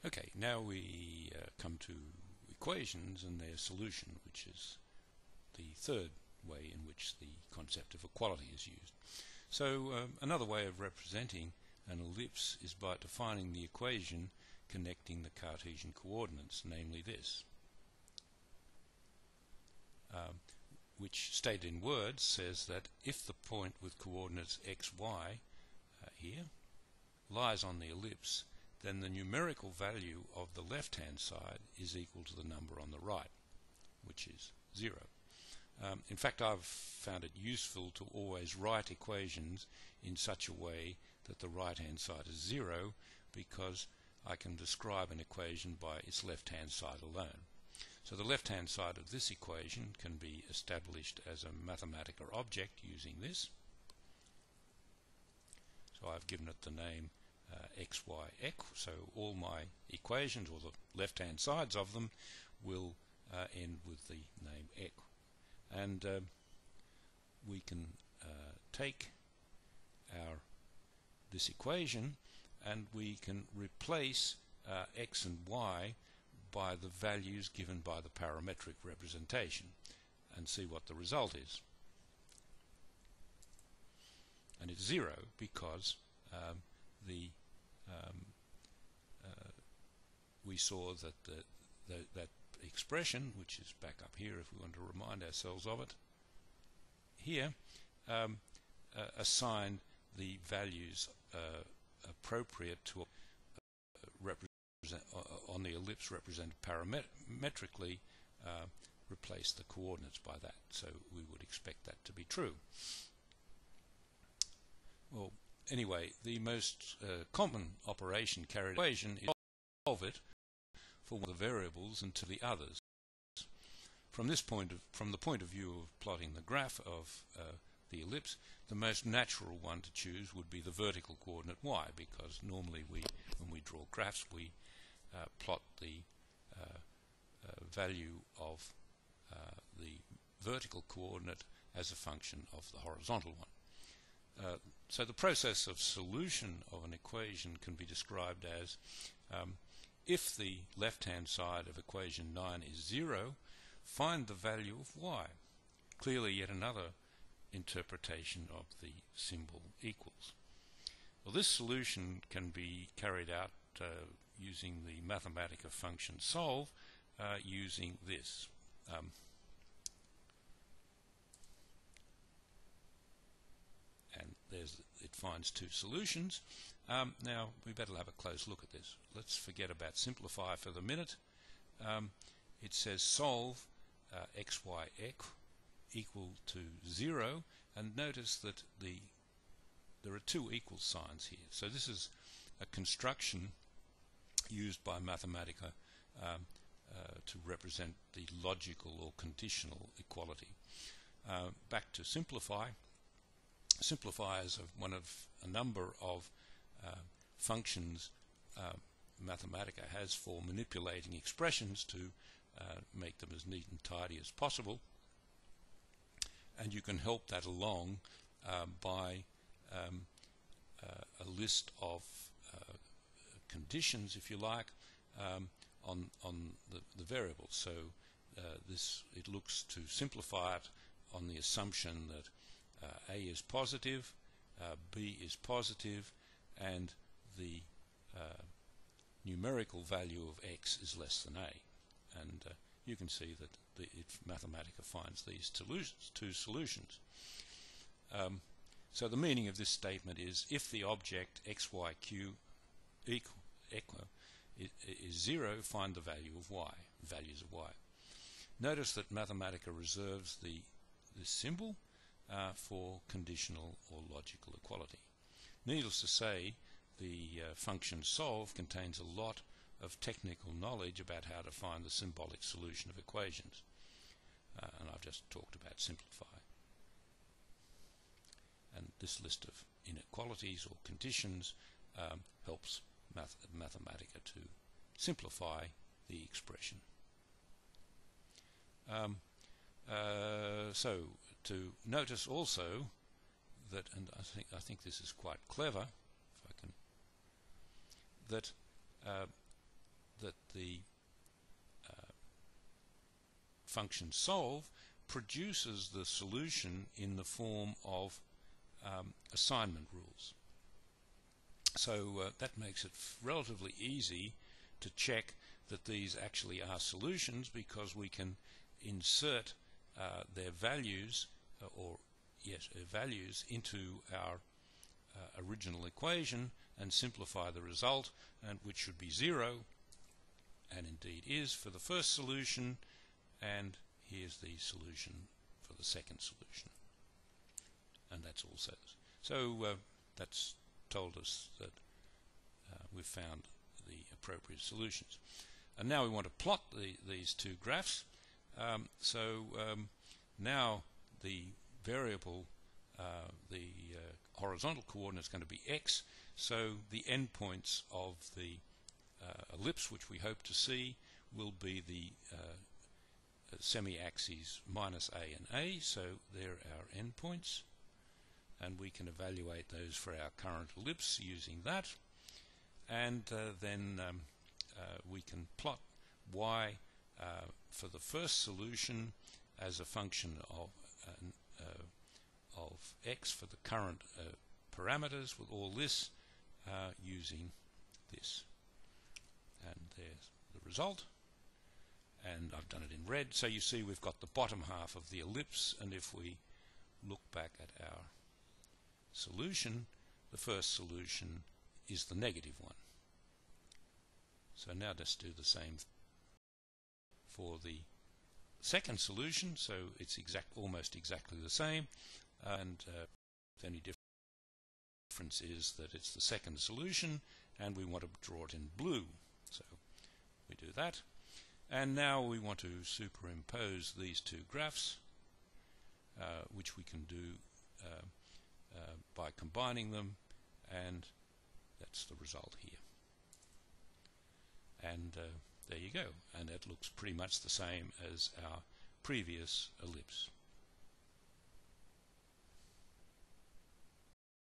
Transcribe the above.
Okay, now we come to equations and their solution, which is the third way in which the concept of equality is used. So another way of representing an ellipse is by defining the equation connecting the Cartesian coordinates, namely this, which stated in words says that if the point with coordinates x, y here lies on the ellipse, then the numerical value of the left-hand side is equal to the number on the right, which is 0. In fact, I've found it useful to always write equations in such a way that the right-hand side is 0, because I can describe an equation by its left-hand side alone. So the left-hand side of this equation can be established as a Mathematica object using this. So I've given it the name x, y, x. So all my equations, or the left-hand sides of them, will end with the name x. And we can take this equation and we can replace x and y by the values given by the parametric representation and see what the result is. And it's 0 because we saw that that expression, which is back up here if we want to remind ourselves of it, here assigned the values appropriate to represent on the ellipse represented parametrically, replace the coordinates by that. So we would expect that to be true. Well, anyway, the most common operation carried out is to solve it for one of the variables and to the others. From the point of view of plotting the graph of the ellipse, the most natural one to choose would be the vertical coordinate y, because normally when we draw graphs we plot the value of the vertical coordinate as a function of the horizontal one. So the process of solution of an equation can be described as if the left-hand side of equation 9 is 0, find the value of y. Clearly yet another interpretation of the symbol equals. Well, this solution can be carried out using the Mathematica function solve using this. And it finds two solutions. Now we better have a close look at this. Let's forget about simplify for the minute. It says solve x, y, x equal to 0, and notice that there are two equal signs here. So this is a construction used by Mathematica to represent the logical or conditional equality. Back to simplify. Simplify is one of a number of functions Mathematica has for manipulating expressions to make them as neat and tidy as possible. And you can help that along by a list of conditions, if you like, on the variables. So it looks to simplify it on the assumption that A is positive, B is positive, and the numerical value of x is less than A. And you can see that Mathematica finds these two solutions. So the meaning of this statement is if the object x, y, q is 0, find the value of y, values of y. Notice that Mathematica reserves this symbol for conditional or logical equality. Needless to say, the function solve contains a lot of technical knowledge about how to find the symbolic solution of equations. And I've just talked about simplify. And this list of inequalities or conditions helps Mathematica to simplify the expression. So to notice also that, and I think this is quite clever, if I can, that that the function solve produces the solution in the form of assignment rules. So that makes it relatively easy to check that these actually are solutions, because we can insert their values values into our original equation and simplify the result, and which should be 0, and indeed is for the first solution, and here's the solution for the second solution, and that's also so that's told us that we've found the appropriate solutions. And now we want to plot these two graphs. Now the variable, the horizontal coordinate is going to be x, so the endpoints of the ellipse, which we hope to see, will be the semi-axes minus a and a, so they're our endpoints, and we can evaluate those for our current ellipse using that, and then we can plot y for the first solution as a function of x for the current parameters with all this using this, and there's the result, and I've done it in red. So you see we've got the bottom half of the ellipse, and if we look back at our solution, the first solution is the negative one. So now let's do the same for the second solution. So it's almost exactly the same, and the only difference is that it's the second solution, and we want to draw it in blue. So we do that, and now we want to superimpose these two graphs, which we can do by combining them, and that's the result here. And there you go, and it looks pretty much the same as our previous ellipse.